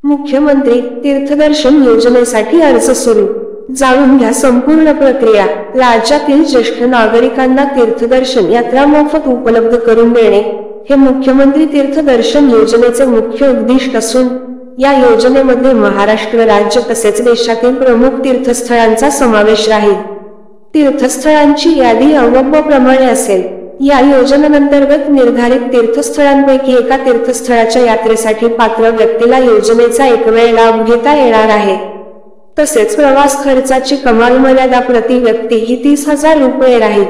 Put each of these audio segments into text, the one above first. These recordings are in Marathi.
मुख्यमंत्री तीर्थदर्शन योजनेसाठी अर्ज सुरू। जाणून घ्या संपूर्ण प्रक्रिया। राज्यातील ज्येष्ठ नागरिकांना तीर्थदर्शन यात्रा मोफत उपलब्ध करून देणे हे मुख्यमंत्री तीर्थदर्शन योजनेचे मुख्य उद्दिष्ट असून या योजनेमध्ये महाराष्ट्र राज्य तसेच देशातील प्रमुख तीर्थस्थळांचा समावेश राहील। तीर्थस्थळांची यादी अवलंबप्रमाणे असेल। या योजनेअंतर्गत निर्धारित तीर्थस्थळांपैकी एका तीर्थस्थळाच्या यात्रेसाठी पात्र व्यक्तीला योजनेचा एकवेळ लाभ घेता येणार आहे। तसेच प्रवास खर्चाची कमाल मर्यादा प्रति व्यक्ती ही 30,000 रुपये राहील।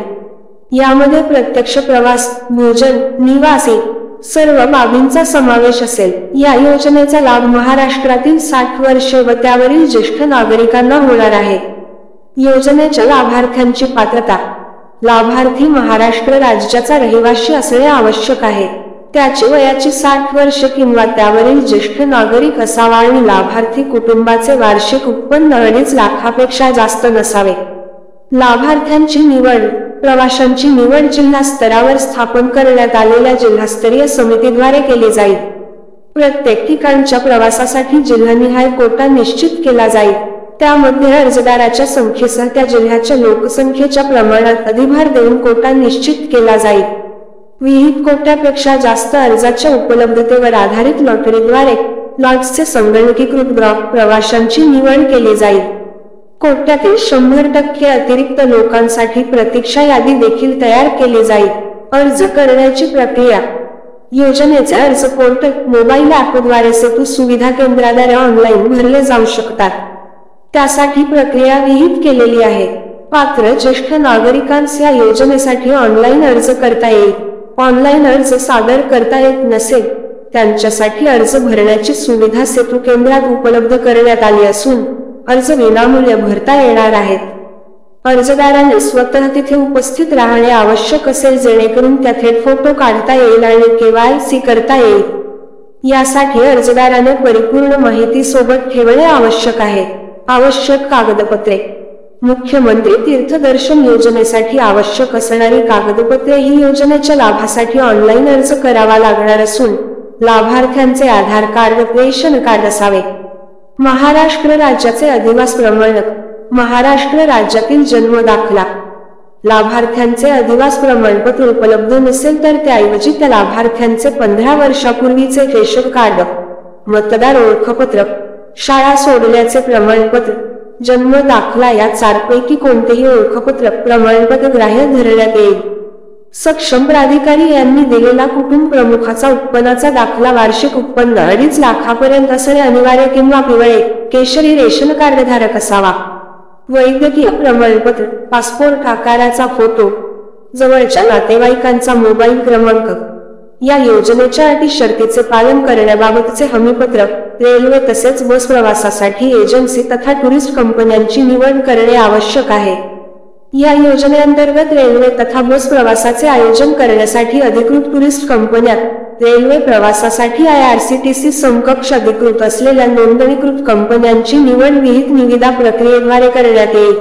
यामध्ये प्रत्यक्ष प्रवास, भोजन, निवासी सर्व बाबींचा समावेश असेल। या योजनेचा लाभ महाराष्ट्रातील 60 वर्षे व त्यावरील ज्येष्ठ नागरिकांना होणार आहे। योजनेच्या लाभार्थ्यांची पात्रता। लाभार्थी महाराष्ट्र राज्याचा रहिवासी असणे आवश्यक आहे। त्याची वयाची 60 वर्ष किंवा त्यावरील ज्येष्ठ नागरिक असावा आणि लाभार्थी कुटुंबाचे वार्षिक उत्पन्न 2.5 लाखापेक्षा जास्त नसावे। लाभार्थ्यांची निवड। प्रवाशांची निवड जिल्हा स्तरावर स्थापन करण्यात आलेल्या जिल्हास्तरीय समितीद्वारे केली जाईल। प्रत्येक ठिकाणच्या प्रवासासाठी जिल्हानिहाय कोटा निश्चित केला जाईल। त्यामध्ये अर्जदाराच्या संख्येसह त्या जिल्ह्याच्या लोकसंख्येच्या प्रमाणात अधिभार देऊन कोटा निश्चित केला जाईल। विहित कोट्यापेक्षा जास्त अर्जाच्या उपलब्धतेवर आधारित लॉटरीद्वारे लॉट्सचे संगणकीकृत ड्रॉ प्रवाशांची निवड केली जाईल। कोट्यातील 100% अतिरिक्त लोकांसाठी प्रतीक्षा यादी देखील तयार केली जाईल। अर्ज करण्याची प्रक्रिया। योजनेचे अर्ज पोर्टल, मोबाईल ॲपद्वारे सेतू सुविधा केंद्राद्वारे ऑनलाईन भरले जाऊ शकतात। त्यासाठी प्रक्रिया विहित केलेली आहे। पात्र ज्येष्ठ नागरिकांस या योजनेसाठी ऑनलाईन अर्ज करता येईल। ऑनलाईन अर्ज सादर करता येत नसेल त्यांच्यासाठी अर्ज भरण्याची सुविधा सेतू केंद्रात उपलब्ध करण्यात आली असून अर्ज विनामूल्य भरता येणार आहेत। अर्जदाराने स्वतः तिथे उपस्थित राहणे आवश्यक असेल जेणेकरून त्या थेट फोटो काढता येईल आणि KYC करता येईल। यासाठी अर्जदाराने परिपूर्ण माहिती सोबत ठेवणे आवश्यक आहे। आवश्यक कागदपत्रे। मुख्यमंत्री तीर्थदर्शन योजनेसाठी आवश्यक असणारी कागदपत्रे ही योजनेच्या लाभासाठी ऑनलाईन अर्ज करावा लागणार असून लाभार्थ्यांचे आधार कार्ड, रेशन कार्ड असावे। महाराष्ट्र राज्याचे अधिवास प्रमाणपत्र। महाराष्ट्र राज्यातील जन्म दाखला। लाभार्थ्यांचे अधिवास प्रमाणपत्र उपलब्ध नसेल तर त्याऐवजी त्या लाभार्थ्यांचे 15 वर्षापूर्वीचे रेशन कार्ड, मतदार ओळखपत्र, शाळा सोडल्याचे प्रमाणपत्र, जन्म दाखला या 4 पैकी कोणतेही ओळखपत्र प्रमाणपत्र ग्राह्य धरण्यात येईल। सक्षम प्राधिकारी यांनी दिलेला कुटुंब प्रमुखाचा उत्पन्नाचा दाखला वार्षिक उत्पन्न 2.5 लाखापर्यंत असणे अनिवार्य किंवा पिवळे केशरी रेशन कार्ड धारक असावा। वैद्यकीय प्रमाणपत्र, पासपोर्ट आकाराचा फोटो, जवळच्या नातेवाईकांचा मोबाईल क्रमांक। या योजनेच्या अटी शर्तीचे पालन करण्याबाबतचे हमीपत्र। रेल्वे तसेच बस प्रवासासाठी एजन्सी तथा टुरिस्ट कंपन्यांची निवड करणे आवश्यक आहे। या योजनेअंतर्गत रेल्वे तथा बस प्रवासाचे आयोजन करण्यासाठी अधिकृत टुरिस्ट कंपन्या, रेल्वे प्रवासासाठी IRCTC समकक्ष अधिकृत असलेल्या नोंदणीकृत कंपन्यांची निवड विहित निविदा प्रक्रियेद्वारे करण्यात येईल।